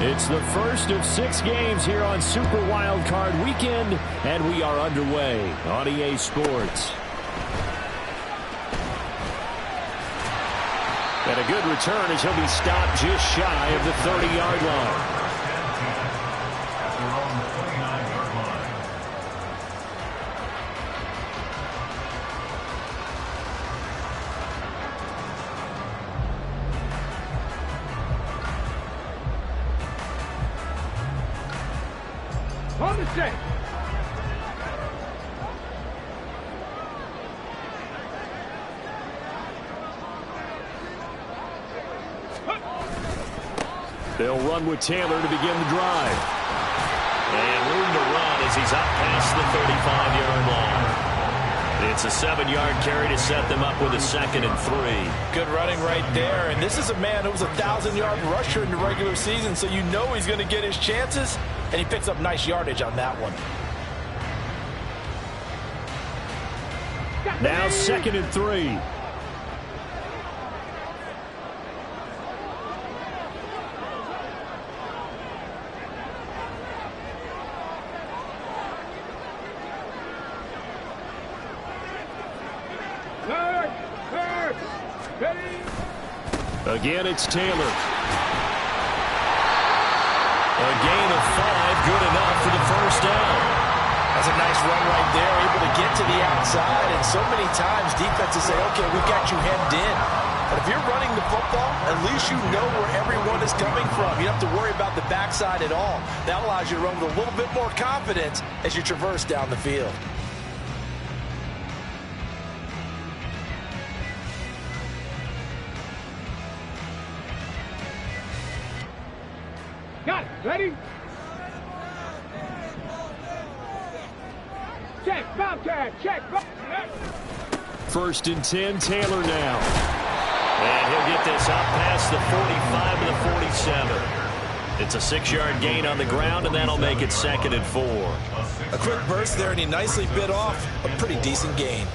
It's the first of 6 games here on Super Wildcard Weekend, and we are underway on EA Sports. And a good return as he'll be stopped just shy of the 30-yard line. On the set. They'll run with Taylor to begin the drive. And room to run as he's up past the 35-yard line. It's a 7-yard carry to set them up with a 2nd and 3. Good running right there. And this is a man who was a 1,000-yard rusher in the regular season, so you know he's going to get his chances. And he picks up nice yardage on that one. Now 2nd and 3. Again, it's Taylor. A gain of 5, good enough for the first down. That's a nice run right there, able to get to the outside. And so many times defenses say, okay, we got you hemmed in. But if you're running the football, at least you know where everyone is coming from. You don't have to worry about the backside at all. That allows you to run with a little bit more confidence as you traverse down the field. Got it. Ready? Check. Bobcat. Check. 1st and 10, Taylor now. And he'll get this up past the 45 to the 47. It's a 6-yard gain on the ground, and that'll make it 2nd and 4. A quick burst there, and he nicely bit off a pretty decent gain.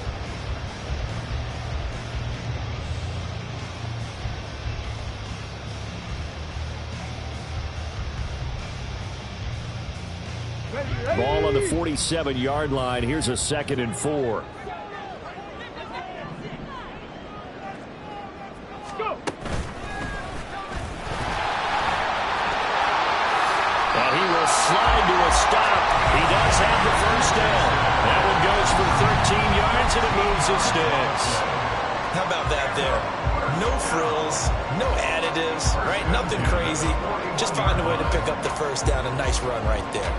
Ball on the 47-yard line. Here's a 2nd and 4. And he will slide to a stop. He does have the first down. That one goes for 13 yards, and it moves his sticks. How about that there? No frills, no additives, right? Nothing crazy. Just find a way to pick up the first down. A nice run right there.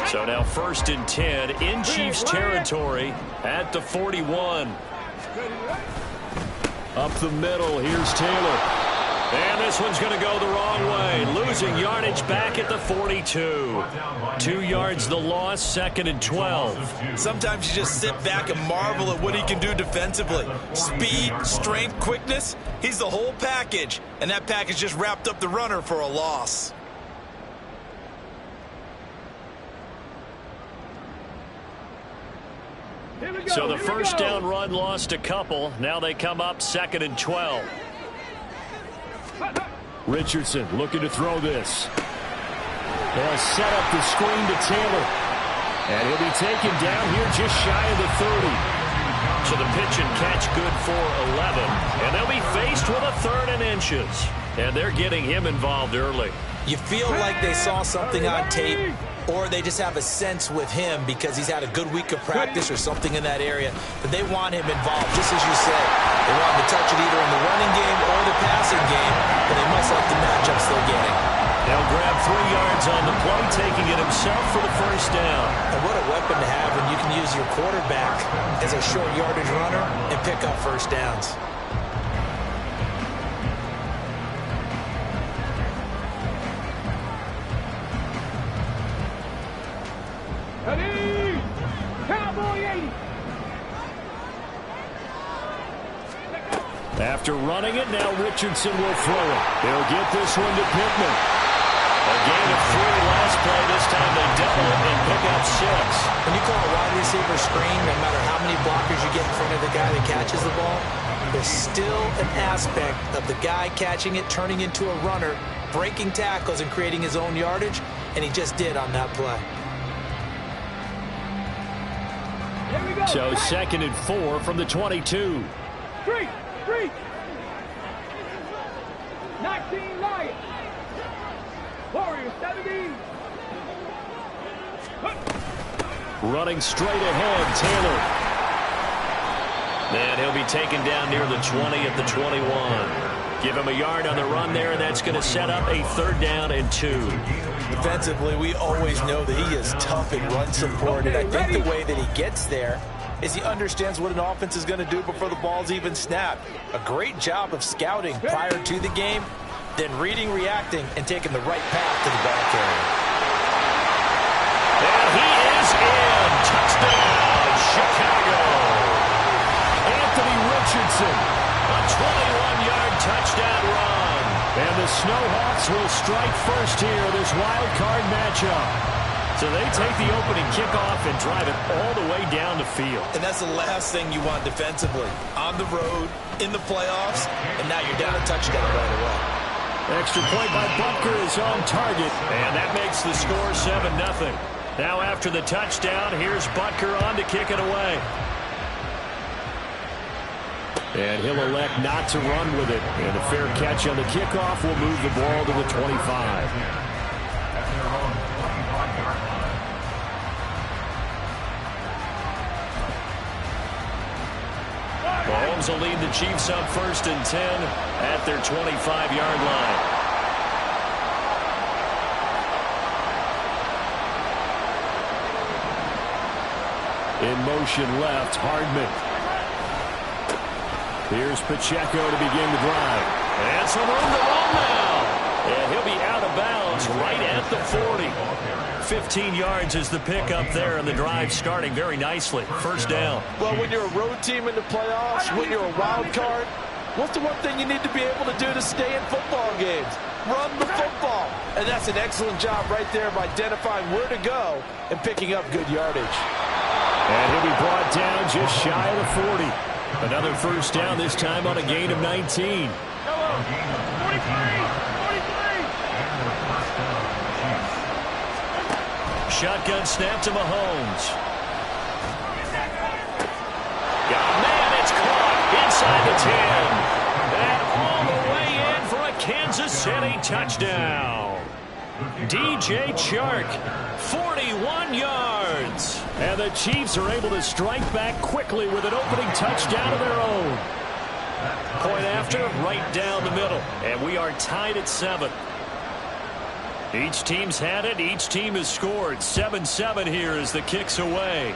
So now 1st and 10 in Chiefs territory at the 41. Up the middle, here's Taylor. And this one's going to go the wrong way. Losing yardage back at the 42. 2 yards the loss, 2nd and 12. Sometimes you just sit back and marvel at what he can do defensively. Speed, strength, quickness. He's the whole package. And that package just wrapped up the runner for a loss. So the first down run lost a couple. Now they come up 2nd and 12. Richardson looking to throw this. They'll set up the screen to Taylor. And he'll be taken down here just shy of the 30. So the pitch and catch good for 11. And they'll be faced with a 3rd and inches. And they're getting him involved early. You feel like they saw something on tape, or they just have a sense with him because he's had a good week of practice or something in that area, that they want him involved, just as you said. They want him to touch it either in the running game or the passing game, but they must like the matchups they're getting. They'll grab 3 yards on the play, taking it himself for the first down. And what a weapon to have when you can use your quarterback as a short yardage runner and pick up first downs. Ready? Cowboy 80. After running it, now Richardson will throw it. They'll get this one to Pittman. A gain of 3 last play. This time they double it and pick up 6. When you call a wide receiver screen, no matter how many blockers you get in front of the guy that catches the ball, there's still an aspect of the guy catching it, turning into a runner, breaking tackles and creating his own yardage, and he just did on that play. So 2nd and 4 from the 22. Street! 19 Lions. Warriors 17. Running straight ahead, Taylor. And he'll be taken down near the 20 at the 21. Give him a yard on the run there, and that's going to set up a 3rd down and 2. Defensively, we always know that he is tough in run support, and I think the way that he gets there is he understands what an offense is going to do before the ball's even snapped. A great job of scouting prior to the game, then reading, reacting, and taking the right path to the ball carrier. And he is in. Touchdown, Chicago. Anthony Richardson, a 21-yard touchdown run. And the Snowhawks will strike first here, this wild card matchup. So they take the opening kickoff and drive it all the way down the field. And that's the last thing you want defensively. On the road, in the playoffs, and now you're down a touchdown right away. Extra point by Butker is on target, and that makes the score 7-0. Now after the touchdown, here's Butker on to kick it away. And he'll elect not to run with it. And a fair catch on the kickoff will move the ball to the 25. Mahomes will lead the Chiefs up 1st and 10 at their 25-yard line. In motion left, Hardman. Here's Pacheco to begin the drive. And some room to run now. And he'll be out of bounds right at the 40. 15 yards is the pickup there, and the drive starting very nicely. 1st down. Well, when you're a road team in the playoffs, when you're a wild card, what's the one thing you need to be able to do to stay in football games? Run the football. And that's an excellent job right there of identifying where to go and picking up good yardage. And he'll be brought down just shy of the 40. Another 1st down, this time on a gain of 19. 43. Shotgun snap to Mahomes. Yeah, man, it's caught inside the 10. And all the way in for a Kansas City touchdown. DJ Chark, 41 yards. And the Chiefs are able to strike back quickly with an opening touchdown of their own. Point after, right down the middle. And we are tied at 7. Each team's had it. Each team has scored. 7-7 here as the kick's away.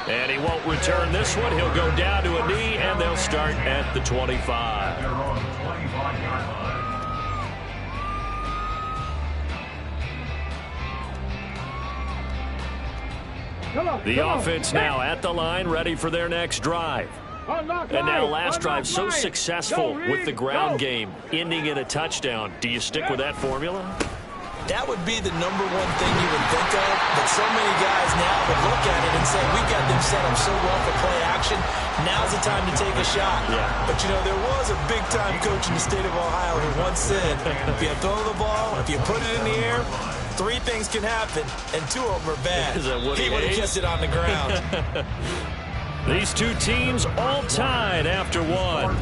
And he won't return this one. He'll go down to a knee, and they'll start at the 25. The offense now at the line, ready for their next drive. And now last drive so successful with the ground game, ending in a touchdown. Do you stick with that formula? That would be the number one thing you would think of, but so many guys now would look at it and say, we've got them set up so well for play action, now's the time to take a shot. Yeah. But, you know, there was a big-time coach in the state of Ohio who once said, if you throw the ball, if you put it in the air, 3 things can happen, and 2 of them are bad. Is that what he would have kept it on the ground. These 2 teams all tied after 1.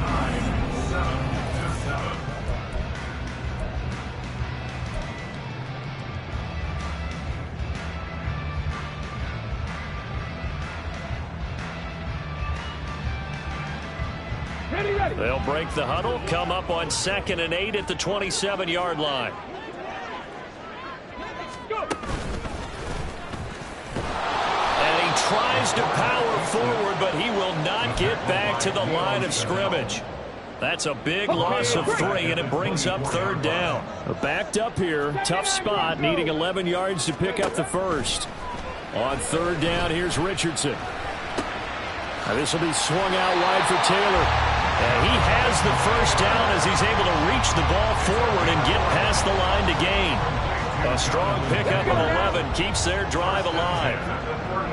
Ready. They'll break the huddle, come up on 2nd and 8 at the 27-yard line. Go. And he tries to power forward, but he will not get back to the line of scrimmage. That's a big loss of 3, and it brings up 3rd down. Backed up here, tough spot, needing 11 yards to pick up the first. On 3rd down, here's Richardson. Now this will be swung out wide for Taylor. And he has the first down as he's able to reach the ball forward and get past the line to gain. A strong pickup of 11 keeps their drive alive.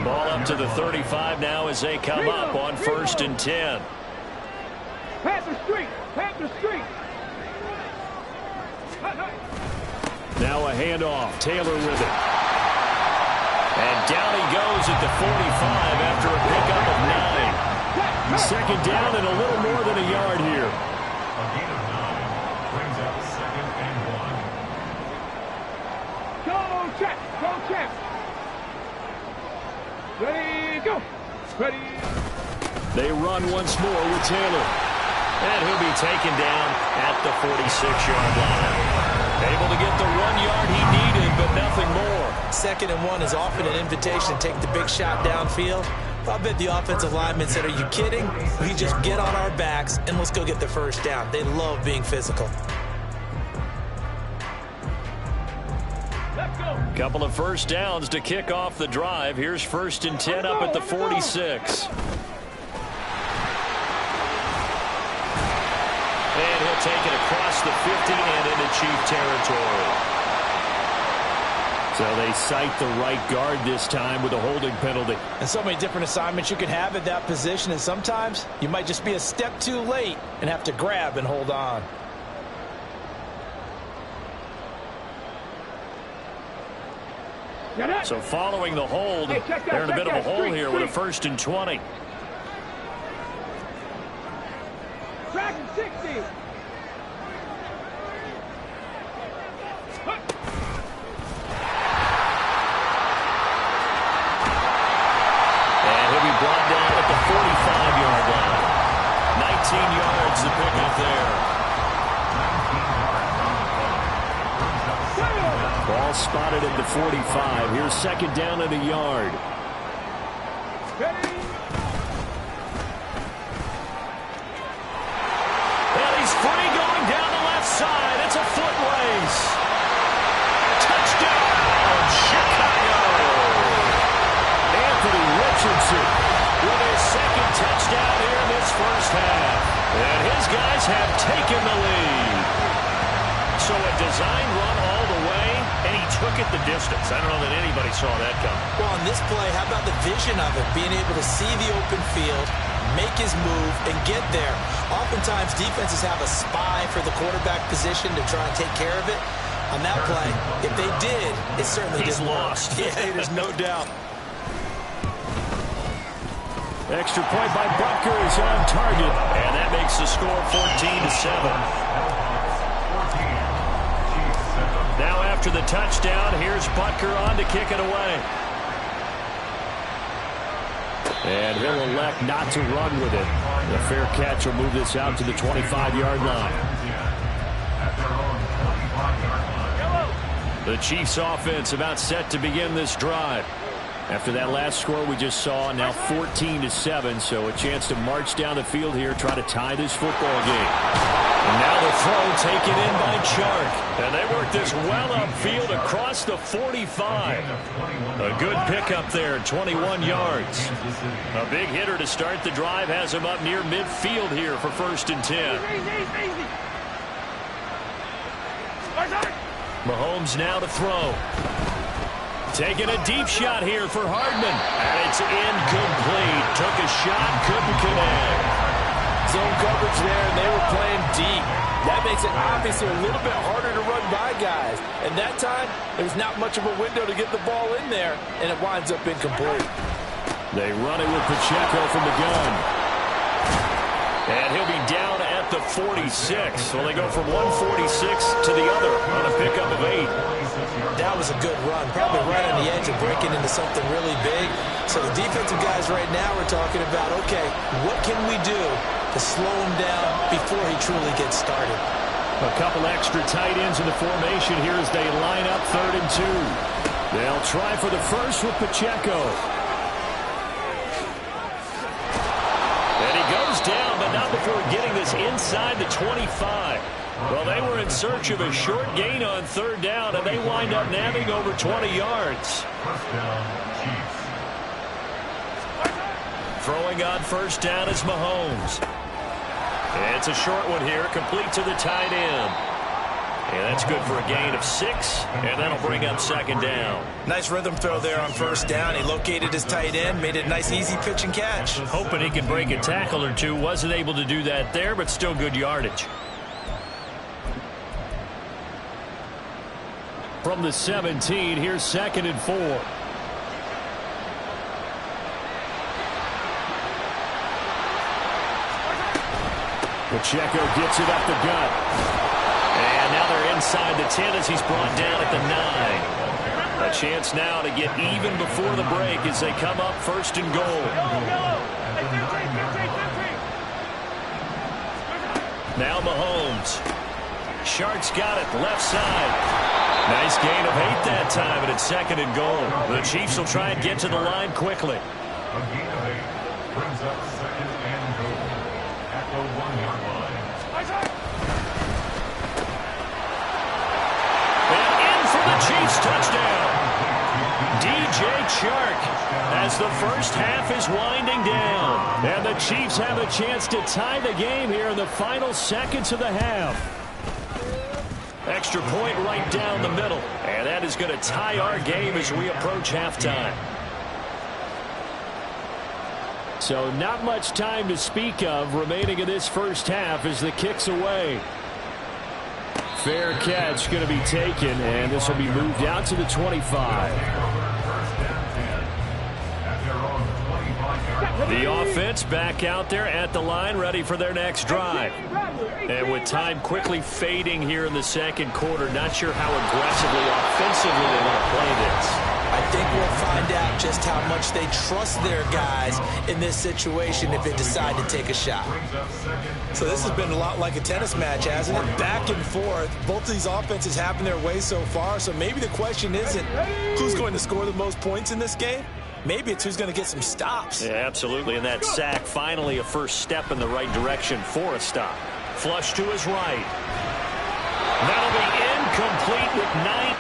Ball up to the 35 now as they come up on 1st and 10. Pass the street. Pass the street. Now a handoff. Taylor with it. And down he goes at the 45 after a pickup of 9. Second down and a little more than a yard here. A gain of 9 brings up 2nd and 1. Go check. Go check. Ready, go. Ready. They run once more with Taylor. And he'll be taken down at the 46-yard line. Able to get the 1 yard he needed, but nothing more. 2nd and 1 is often an invitation to take the big shot downfield. I bet the offensive linemen said, are you kidding? We just get on our backs and let's go get the first down. They love being physical. Let's go. Couple of first downs to kick off the drive. Here's 1st and 10 up at the 46. And he'll take it across the 50 and into Chief territory. So they cite the right guard this time with a holding penalty. And so many different assignments you can have at that position, and sometimes you might just be a step too late and have to grab and hold on. So following the hold, they're in a bit of a hole here with a 1st and 20. Track and 60. Brought down at the 45-yard line. 19 yards to pick up there. Ball spotted at the 45. Here's 2nd down and a yard. And he's free going down the left side. It's a foot race. Touchdown, Chicago. Anthony Richardson with his 2nd touchdown here in this first half. And his guys have taken the lead. So a design run all the way, and he took it the distance. I don't know that anybody saw that coming. Well, on this play, how about the vision of it? Being able to see the open field, make his move, and get there. Oftentimes, defenses have a spy for the quarterback position to try and take care of it. On that play, if they did, it certainly didn't work. He's lost. Yeah, there's no doubt. Extra point by Butker is on target, and that makes the score 14-7. Now after the touchdown, here's Butker on to kick it away. And he'll elect not to run with it. The fair catch will move this out to the 25-yard line. The Chiefs offense about set to begin this drive. After that last score we just saw, now 14-7, so a chance to march down the field here, try to tie this football game. And now the throw taken in by Chark. And they work this well upfield across the 45. A good pickup there, 21 yards. A big hitter to start the drive has him up near midfield here for 1st and 10. Mahomes now to throw. Taking a deep shot here for Hardman. And it's incomplete. Took a shot, couldn't connect. Zone coverage there, and they were playing deep. That makes it obviously a little bit harder to run by guys. And that time, there's not much of a window to get the ball in there, and it winds up incomplete. They run it with Pacheco from the gun. And he'll be down at the 46. Well, they go from 146 to the other on a pickup of 8. That was a good run, probably right on the edge of breaking into something really big. So the defensive guys right now are talking about, okay, what can we do to slow him down before he truly gets started? A couple extra tight ends in the formation here as they line up 3rd and 2. They'll try for the first with Pacheco. And he goes down, but not before getting this inside the 25. Well, they were in search of a short gain on 3rd down, and they wind up nabbing over 20 yards. Throwing on 1st down is Mahomes. It's a short one here, complete to the tight end. And that's good for a gain of 6, and that'll bring up second down. Nice rhythm throw there on first down. He located his tight end, made it a nice, easy pitch and catch. Hoping he can break a tackle or two. Wasn't able to do that there, but still good yardage. From the 17, here's 2nd and 4. Pacheco gets it up the gut. And now they're inside the 10 as he's brought down at the 9. A chance now to get even before the break as they come up 1st and goal. Now Mahomes. Sharks got it, left side. Nice gain of 8 that time, and it's 2nd and goal. The Chiefs will try and get to the line quickly. A gain of 8 brings up 2nd and goal at the 1-yard line. And in for the Chiefs touchdown. DJ Chark as the first half is winding down. And the Chiefs have a chance to tie the game here in the final seconds of the half. Extra point right down the middle. And that is going to tie our game as we approach halftime. So not much time to speak of remaining in this first half as the kick's away. Fair catch going to be taken, and this will be moved out to the 25. The offense back out there at the line, ready for their next drive. And with time quickly fading here in the second quarter, not sure how aggressively, offensively they want to play this. I think we'll find out just how much they trust their guys in this situation if they decide to take a shot. So this has been a lot like a tennis match, hasn't it? Back and forth. Both of these offenses having their way so far, so maybe the question isn't who's going to score the most points in this game. Maybe it's who's going to get some stops. Yeah, absolutely, and that sack finally a first step in the right direction for a stop. Flush to his right. That'll be incomplete with 9.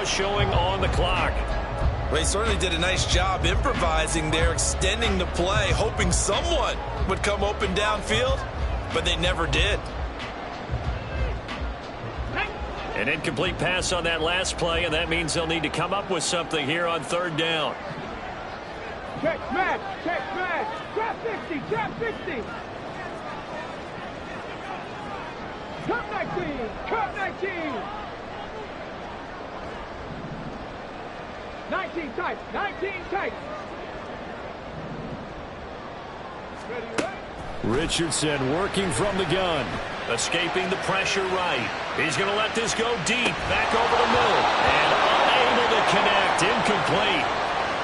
Showing on the clock. Well, he certainly did a nice job improvising there, extending the play, hoping someone would come open downfield, but they never did. An incomplete pass on that last play, and that means they'll need to come up with something here on 3rd down. Check smash, trap 50, trap 50. Cut 19, cut 19. 19 tight, 19 tight. Ready, right? Richardson working from the gun. Escaping the pressure right. He's going to let this go deep. Back over the middle. And unable to connect. Incomplete.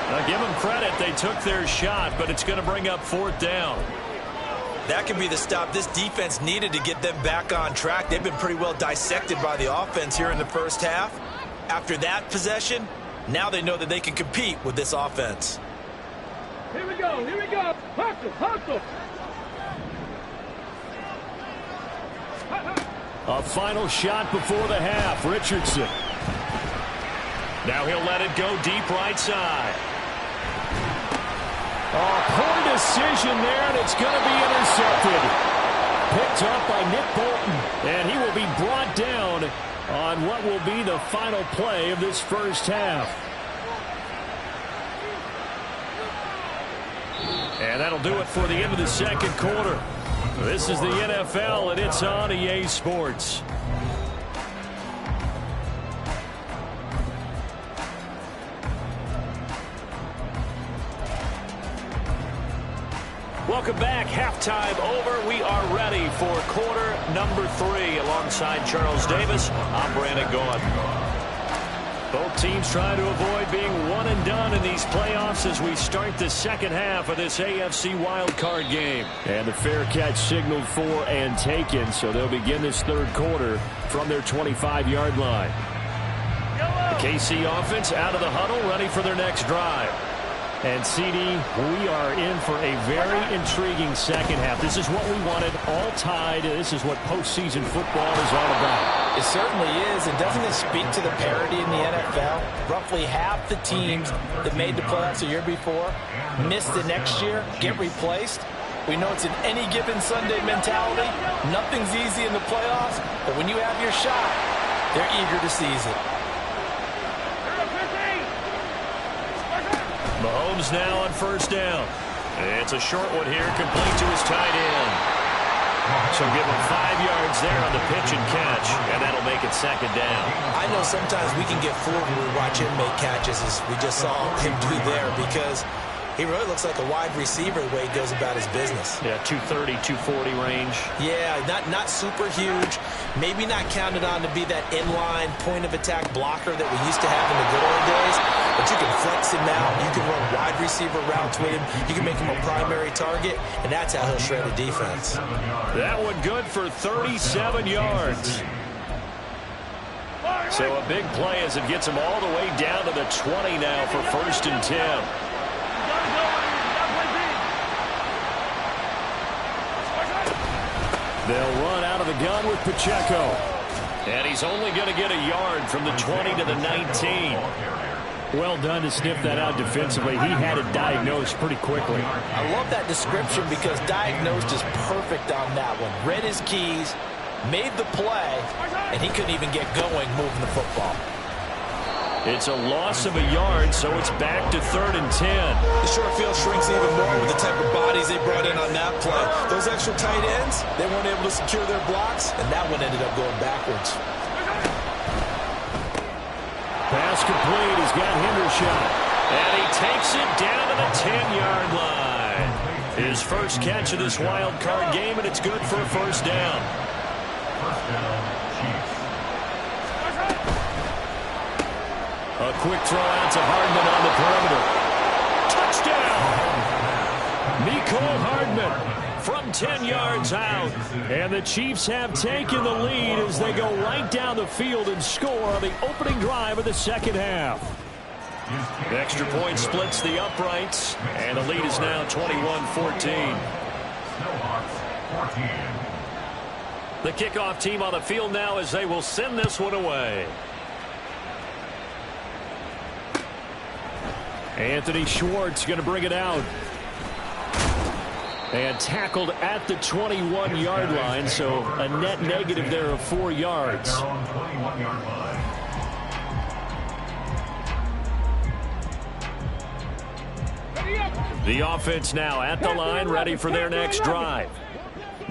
Now give them credit. They took their shot, but it's going to bring up 4th down. That could be the stop this defense needed to get them back on track. They've been pretty well dissected by the offense here in the first half. After that possession, now they know that they can compete with this offense. Here we go, here we go. Hustle, hustle. A final shot before the half. Richardson. Now he'll let it go deep right side. Oh, poor decision there, and it's going to be intercepted. Picked up by Nick Bolton, and he will be brought down on what will be the final play of this first half. And that'll do it for the end of the second quarter. This is the NFL, and it's on EA Sports. Welcome back. Halftime over. We are ready for quarter number 3. Alongside Charles Davis, I'm Brandon Gaudin. Both teams trying to avoid being one and done in these playoffs as we start the second half of this AFC Wildcard game. And the fair catch signaled for and taken, so they'll begin this third quarter from their 25-yard line. The KC offense out of the huddle, ready for their next drive. And, CD, we are in for a very intriguing second half. This is what we wanted, all tied. This is what postseason football is all about. It certainly is. And doesn't it speak to the parity in the NFL? Roughly half the teams that made the playoffs the year before miss the next year, get replaced. We know it's an any given Sunday mentality. Nothing's easy in the playoffs, but when you have your shot, they're eager to seize it. Mahomes now on first down. It's a short one here, complete to his tight end. So give him 5 yards there on the pitch and catch, and that'll make it second down. I know sometimes we can get fooled when we watch him make catches, as we just saw him do there, because he really looks like a wide receiver the way he goes about his business. Yeah, 230, 240 range. Yeah, not super huge. Maybe not counted on to be that inline point-of-attack blocker that we used to have in the good old days. But you can flex him out. You can run wide receiver routes with him. You can make him a primary target, and that's how he'll shred a defense. That one good for 37 yards. So a big play as it gets him all the way down to the 20 now for 1st and 10. They'll run out of the gun with Pacheco. And he's only going to get a yard from the 20 to the 19. Well done to sniff that out defensively. He had it diagnosed pretty quickly. I love that description because diagnosed is perfect on that one. Read his keys, made the play, and he couldn't even get going moving the football. It's a loss of a yard, so it's back to 3rd and 10. The short field shrinks even more with the type of bodies they brought in on that play. Those extra tight ends, they weren't able to secure their blocks, and that one ended up going backwards. Pass complete. He's got Hendershot. And he takes it down to the 10-yard line. His first catch of this wild card game, and it's good for a first down. First down, Chiefs. A quick throw out to Hardman on the perimeter. Touchdown! Mecole Hardman from 10 yards out. And the Chiefs have taken the lead as they go right down the field and score on the opening drive of the second half. The extra point splits the uprights, and the lead is now 21-14. Snowhawks, 14. The kickoff team on the field now as they will send this one away. Anthony Schwartz going to bring it out. And tackled at the 21-yard line, so a net negative there of 4 yards. The offense now at the line, ready for their next drive.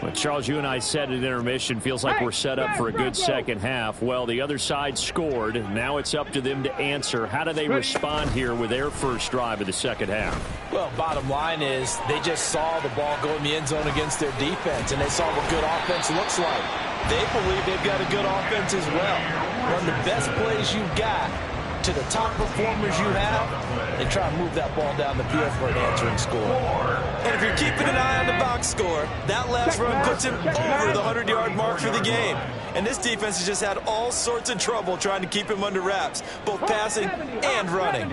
Well, Charles, you and I said at intermission, feels like we're set up for a good second half. Well, the other side scored. Now it's up to them to answer. How do they respond here with their first drive of the second half? Well, bottom line is they just saw the ball go in the end zone against their defense, and they saw what good offense looks like. They believe they've got a good offense as well. Run the best plays you've got to the top performers you have, and try and move that ball down the field for an answering score. And if you're keeping an eye on the box score, that last run puts him over the 100-yard mark for the game. And this defense has just had all sorts of trouble trying to keep him under wraps, both passing and running.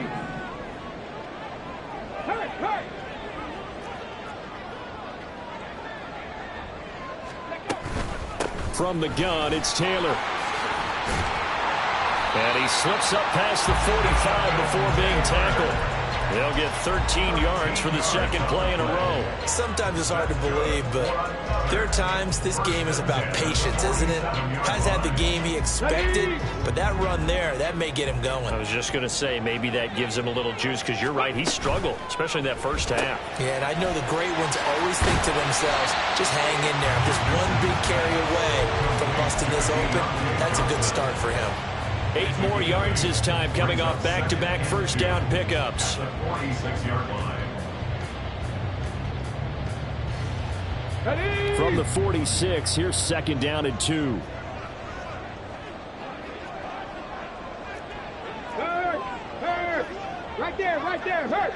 From the gun, it's Taylor. And he slips up past the 45 before being tackled. They'll get 13 yards for the second play in a row. Sometimes it's hard to believe, but there are times this game is about patience, isn't it? Hasn't had the game he expected, but that run there, that may get him going. I was just going to say, maybe that gives him a little juice, because you're right, he struggled, especially in that first half. Yeah, and I know the great ones always think to themselves, just hang in there. I'm just one big carry away from busting this open. That's a good start for him. 8 more yards this time, coming off back-to-back first down pickups. From the 46, here's 2nd down and 2. Hurt. Right there, hurt.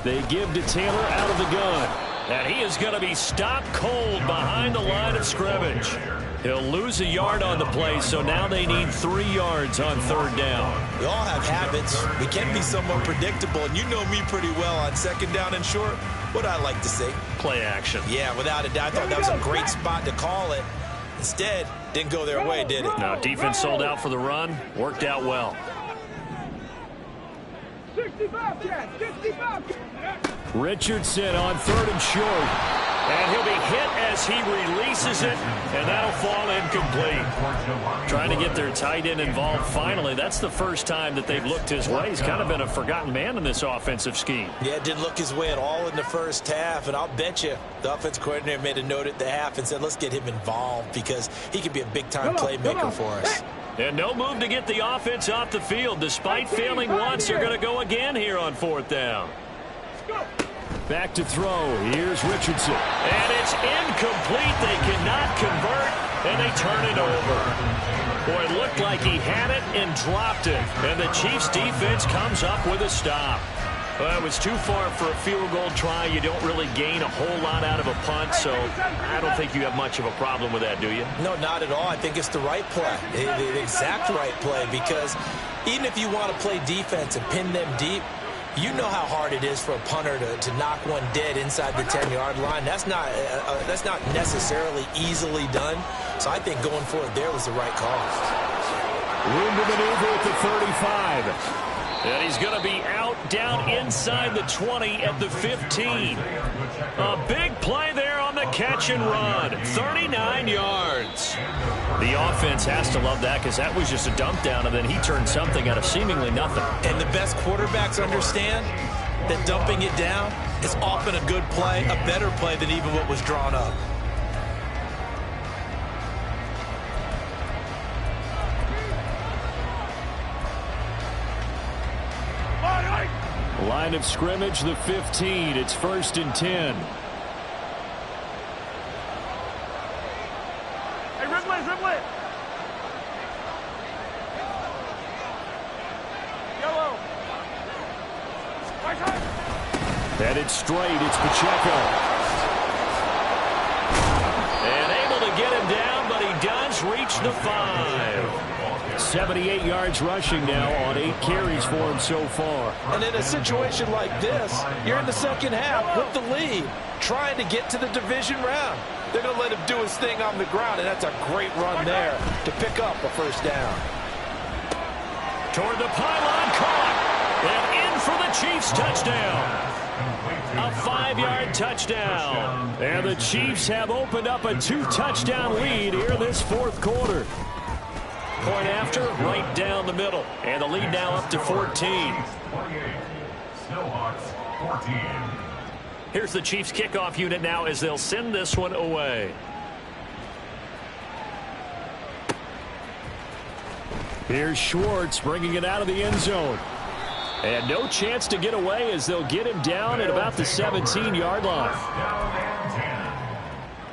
They give to Taylor out of the gun. And he is going to be stopped cold behind the line of scrimmage. He'll lose a yard on the play, so now they need 3 yards on 3rd down. We all have habits. We can be somewhat predictable, and you know me pretty well on 2nd down and short. What I like to say? Play action. Yeah, without a doubt. I thought that was a great spot to call it. Instead, didn't go their way, did it? Now, defense sold out for the run. Worked out well. 65 catch. Richardson on 3rd and short. And he'll be hit as he releases it, and that'll fall incomplete. Trying to get their tight end involved finally. That's the first time that they've looked his way. He's kind of been a forgotten man in this offensive scheme. Yeah, didn't look his way at all in the first half, and I'll bet you the offensive coordinator made a note at the half and said, let's get him involved because he could be a big-time playmaker for us. And no move to get the offense off the field. Despite failing once, they're going to go again here on 4th down. Back to throw. Here's Richardson. And it's incomplete. They cannot convert, and they turn it over. Boy, it looked like he had it and dropped it. And the Chiefs' defense comes up with a stop. Well, it was too far for a field goal try. You don't really gain a whole lot out of a punt, so I don't think you have much of a problem with that, do you? No, not at all. I think it's the right play, the exact right play, because even if you want to play defense and pin them deep, you know how hard it is for a punter to knock one dead inside the 10-yard line. That's not necessarily easily done. So I think going for it there was the right call. Room to maneuver at the 35. And he's going to be out down inside the 20 at the 15. A big play there on the catch and run. 39 yards. The offense has to love that because that was just a dump down, and then he turned something out of seemingly nothing. And the best quarterbacks understand that dumping it down is often a good play, a better play than even what was drawn up. Line of scrimmage, the 15. It's 1st and 10. Hey, dribble it. Yellow. Right side. Headed straight, it's Pacheco. And able to get him down, but he does reach the 5. 78 yards rushing now on 8 carries for him so far. And in a situation like this, you're in the second half with the lead, trying to get to the division round. They're going to let him do his thing on the ground, and that's a great run there to pick up a 1st down. Toward the pylon, caught, and in for the Chiefs touchdown. A 5-yard touchdown. And the Chiefs have opened up a 2-touchdown lead here in this 4th quarter. Point after, right down the middle. And the lead now up to 14. Snowhawks 14. Here's the Chiefs kickoff unit now as they'll send this one away. Here's Schwartz bringing it out of the end zone. And no chance to get away as they'll get him down at about the 17-yard line. Down and 10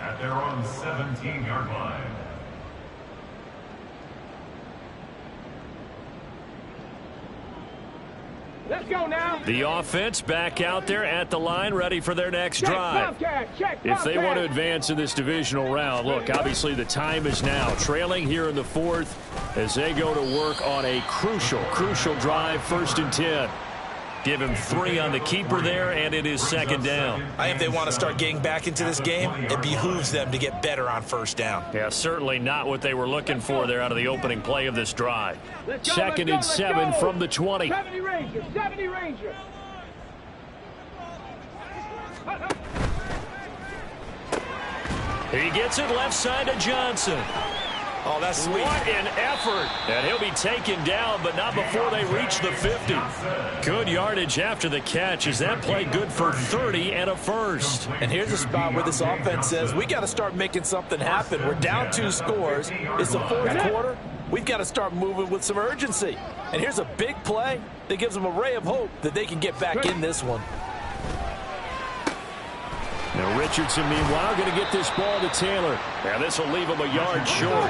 at their own 17-yard line. Let's go now. The offense back out there at the line, ready for their next drive. If they want to advance in this divisional round, look, obviously the time is now. Trailing here in the 4th as they go to work on a crucial drive, 1st and 10. Give him 3 on the keeper there, and it is 2nd down. I think if they want to start getting back into this game, it behooves them to get better on 1st down. Yeah, certainly not what they were looking for there out of the opening play of this drive. 2nd and 7 from the 20. 70 Ranger. He gets it left side to Johnson. Oh, that's sweet. What an effort. And he'll be taken down, but not before they reach the 50. Good yardage after the catch. Is that play good for 30 and a 1st? And here's a spot where this offense says, we got to start making something happen. We're down 2 scores. It's the 4th quarter. we've got to start moving with some urgency. And here's a big play that gives them a ray of hope that they can get back in this one. Now Richardson, meanwhile, going to get this ball to Taylor. Now this will leave him a yard short.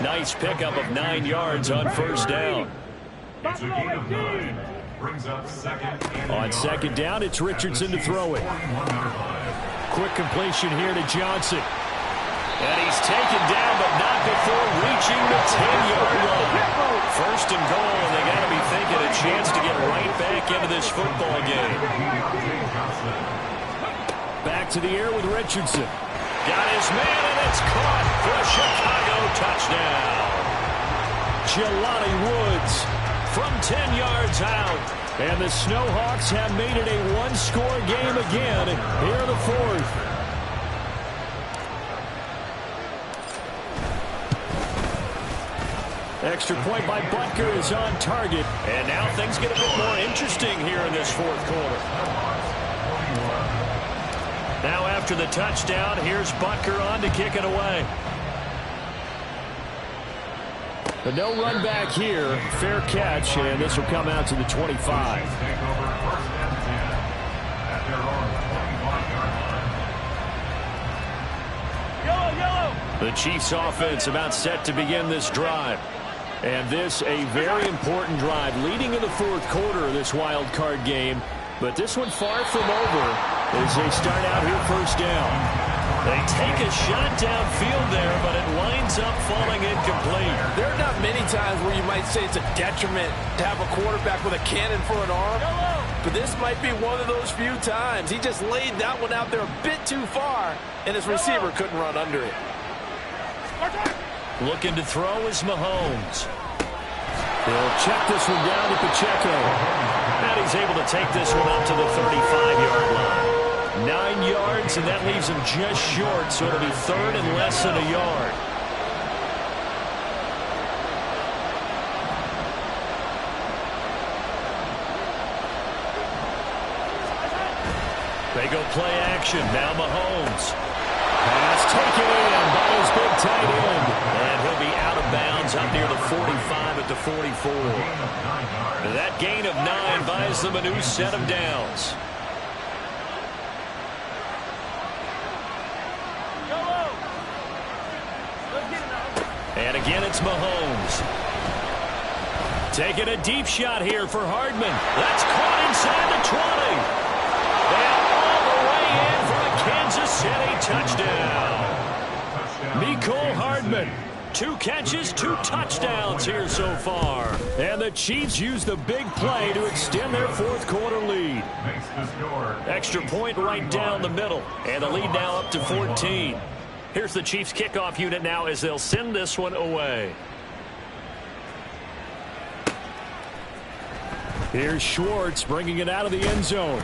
Nice pickup of 9 yards on first down. It's a gain of 9. Brings up second and On second down, it's Richardson to throw it. Quick completion here to Johnson. And he's taken down, but not before reaching the 10-yard line. First and goal, and they got to be thinking a chance to get right back into this football game. Back to the air with Richardson. Got his man, and it's caught for a Chicago touchdown. Jelani Woods from 10 yards out. And the Snowhawks have made it a one-score game again here in the fourth. Extra point by Butker is on target. And now things get a bit more interesting here in this fourth quarter. Now after the touchdown, here's Butker on to kick it away. But no run back here. Fair catch, and this will come out to the 25. The Chiefs offense about set to begin this drive. And this a very important drive leading in the fourth quarter of this wild card game. But this one far from over as they start out here first down. They take a shot downfield there, but it winds up falling incomplete. There are not many times where you might say it's a detriment to have a quarterback with a cannon for an arm. But this might be one of those few times. He just laid that one out there a bit too far, and his receiver couldn't run under it. Looking to throw is Mahomes. He'll check this one down to Pacheco. And he's able to take this one up to the 35-yard line. 9 yards, and that leaves him just short, so it'll be third and less than a yard. They go play action. Now Mahomes. Pass taken in by his big tight end. And he'll be out of bounds up near the 45 at the 44. That gain of 9 buys them a new set of downs. And again, it's Mahomes. Taking a deep shot here for Hardman. That's caught inside the 20. And all the way in for a Kansas City touchdown. Mecole Hardman. 2 catches, 2 touchdowns here so far. And the Chiefs use the big play to extend their fourth quarter lead. Extra point right down the middle. And the lead now up to 14. Here's the Chiefs kickoff unit now as they'll send this one away. Here's Schwartz bringing it out of the end zone.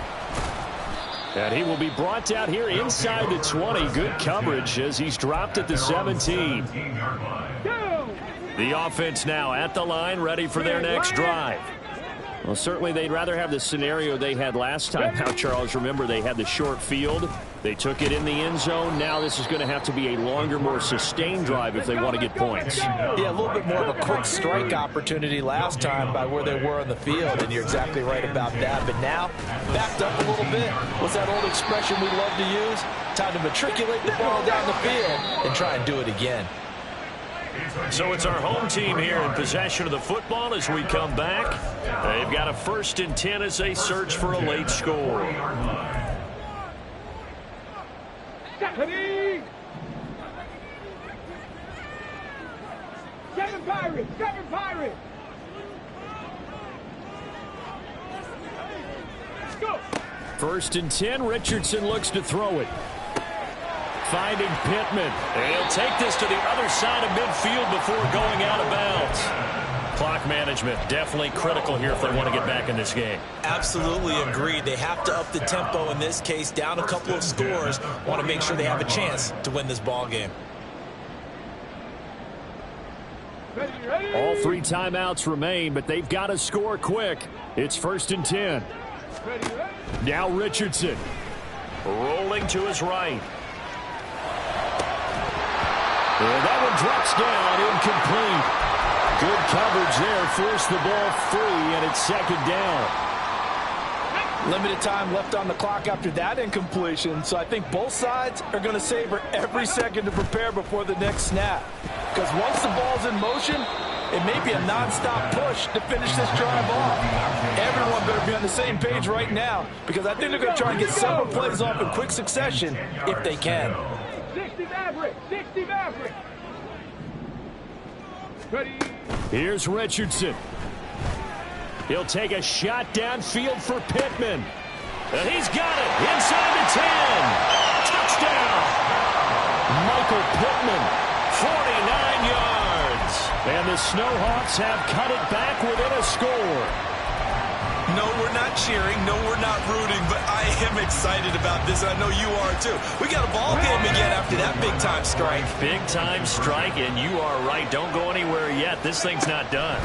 And he will be brought down here inside the 20. Good coverage as he's dropped at the 17. The offense now at the line, ready for their next drive. Well, certainly they'd rather have the scenario they had last time. Now, Charles, remember they had the short field. They took it in the end zone. Now this is going to have to be a longer, more sustained drive if they want to get points. Yeah, a little bit more of a quick strike opportunity last time by where they were on the field, and you're exactly right about that. But now, backed up a little bit. What's that old expression we love to use? Time to matriculate the ball down the field and try and do it again. So it's our home team here in possession of the football as we come back. They've got a 1st and 10 as they search for a late score. Seven Pirates! 7 Pirates! Let's go! 1st and 10, Richardson looks to throw it. Finding Pittman. And he'll take this to the other side of midfield before going out of bounds. Clock management definitely critical here if they want to get back in this game. Absolutely agreed. They have to up the tempo in this case, down a couple of scores. Want to make sure they have a chance to win this ball game. All 3 timeouts remain, but they've got to score quick. It's 1st and 10. Now Richardson. Rolling to his right. And that one drops down, incomplete. Good coverage there. Forced the ball free, and it's second down. Limited time left on the clock after that incompletion, so I think both sides are going to savor every second to prepare before the next snap. Because once the ball's in motion, it may be a non-stop push to finish this drive off. Everyone better be on the same page right now, because I think they're going to try and get several plays off in quick succession if they can. 60 Maverick, 60 Maverick. Ready. Here's Richardson. He'll take a shot downfield for Pittman. And he's got it inside the 10. Touchdown. Michael Pittman, 49 yards. And the Snowhawks have cut it back within a score. No, we're not cheering. No, we're not rooting. But I am excited about this. I know you are, too. We got a ball game again after that big-time strike. Big-time strike, and you are right. Don't go anywhere yet. This thing's not done.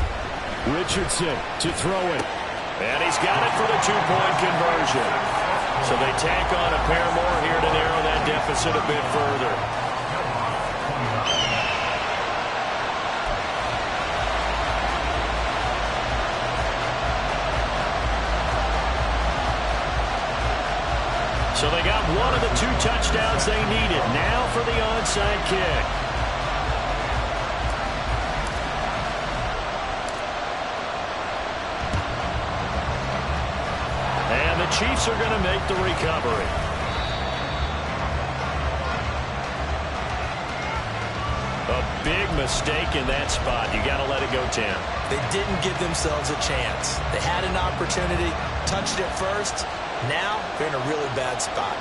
Richardson to throw it. And he's got it for the two-point conversion. So they tack on a pair more here to narrow that deficit a bit further. So they got one of the two touchdowns they needed. Now for the onside kick. And the Chiefs are going to make the recovery. A big mistake in that spot. You got to let it go, Tim. They didn't give themselves a chance. They had an opportunity, touched it first. Now they're in a really bad spot.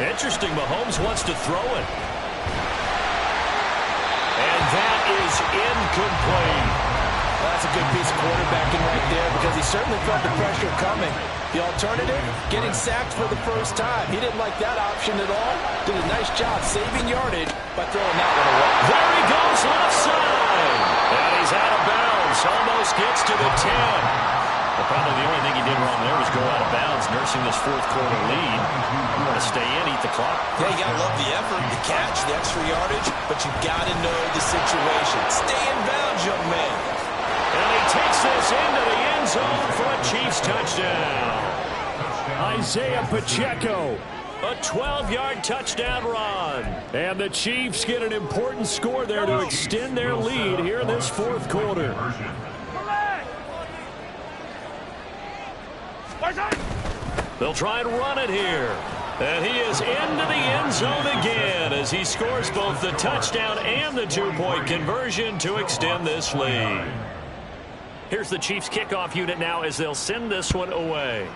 Interesting, Mahomes wants to throw it. And that is incomplete. Well, that's a good piece of quarterbacking right there, because he certainly felt the pressure coming. The alternative, getting sacked for the first time. He didn't like that option at all. Did a nice job saving yardage by throwing that one away. There he goes, left side. And he's out of bounds. Almost gets to the 10. Well, probably the only thing he did wrong there was go out of bounds, nursing this fourth quarter lead. You want to stay in, eat the clock. Yeah, you got to love the effort, the catch, the extra yardage, but you got to know the situation. Stay in bounds, young man. And he takes this into the end zone for a Chiefs touchdown. Isaiah Pacheco, a 12-yard touchdown run. And the Chiefs get an important score there to extend their lead here in this fourth quarter. They'll try and run it here. And he is into the end zone again as he scores both the touchdown and the two-point conversion to extend this lead. Here's the Chiefs kickoff unit now as they'll send this one away.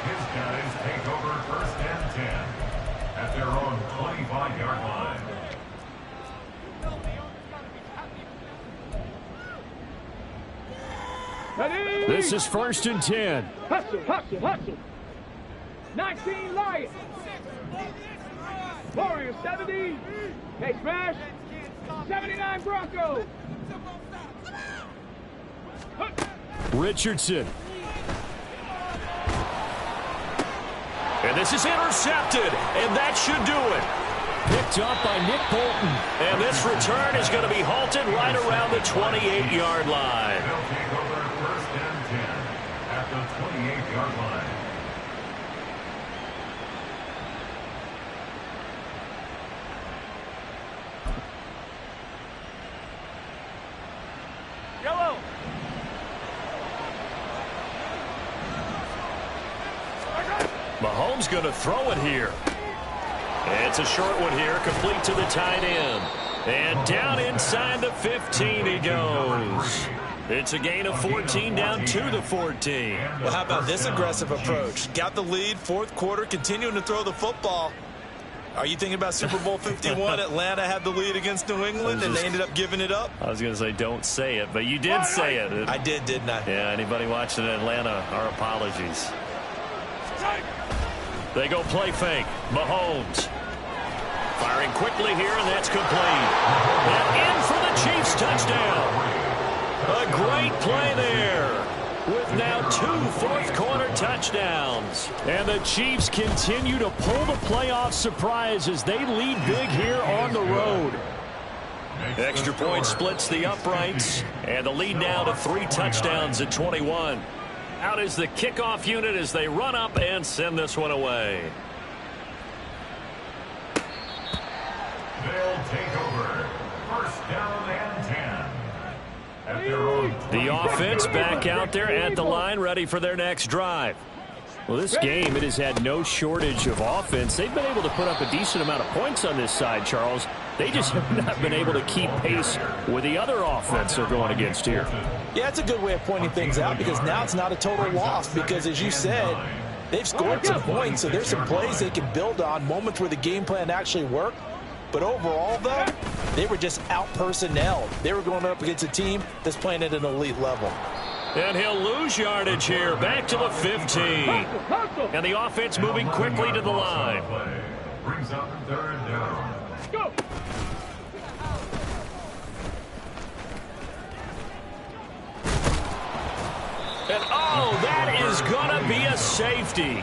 His guys take over first and 10 at their own 25-yard line. Ready. This is first and 10. Hustle, hustle, hustle. 19 Lions. Warriors 70. Hey, Smash. 79 Broncos. Richardson. And this is intercepted, and that should do it. Picked up by Nick Bolton. And this return is going to be halted right around the 28-yard line. They'll take over first and 10 at the 28-yard line. Yellow. Mahomes going to throw it here. It's a short one here, complete to the tight end. And down inside the 15 he goes. It's a gain of 14 down to the 14. Well, how about this aggressive approach? Got the lead, fourth quarter, continuing to throw the football. Are you thinking about Super Bowl 51? Atlanta had the lead against New England, and they ended up giving it up? I was going to say don't say it, but you did say it. I did, didn't I? Yeah, anybody watching in Atlanta, our apologies. They go play fake. Mahomes firing quickly here, and that's complete. And in for the touchdown. A great play there, with now 2 fourth-quarter touchdowns. And the Chiefs continue to pull the playoff surprise as they lead big here on the road. Extra point splits the uprights, and the lead now to 3 touchdowns at 21. Out is the kickoff unit as they run up and send this one away. They'll take over. First down and 10. At their own The offense back out there at the line, ready for their next drive. Well, this game, it has had no shortage of offense. They've been able to put up a decent amount of points on this side, Charles. They just have not been able to keep pace with the other offense they're going against here. Yeah, it's a good way of pointing things out because now it's not a total loss because, as you said, they've scored some points, so there's some plays they can build on, moments where the game plan actually worked. But overall, though, they were just out-personnelled. They were going up against a team that's playing at an elite level. And he'll lose yardage here, back to the 15. And the offense moving quickly to the line. brings up 3rd down. Go! And oh, that is going to be a safety.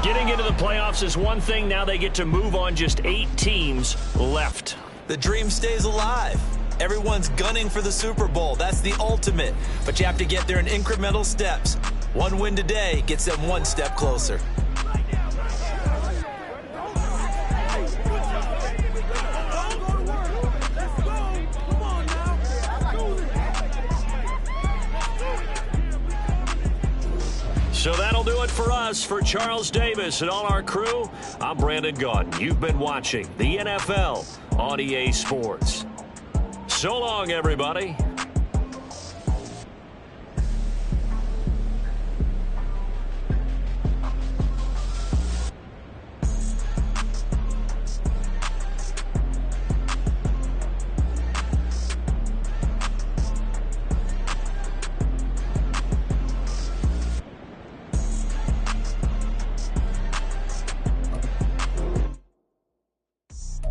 Getting into the playoffs is one thing. Now they get to move on just 8 teams left. The dream stays alive. Everyone's gunning for the Super Bowl. That's the ultimate. But you have to get there in incremental steps. One win today gets them one step closer. So that'll do it for us. For Charles Davis and all our crew, I'm Brandon Gaudin. You've been watching the NFL on EA Sports. So long, everybody.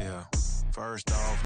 Yeah, first off.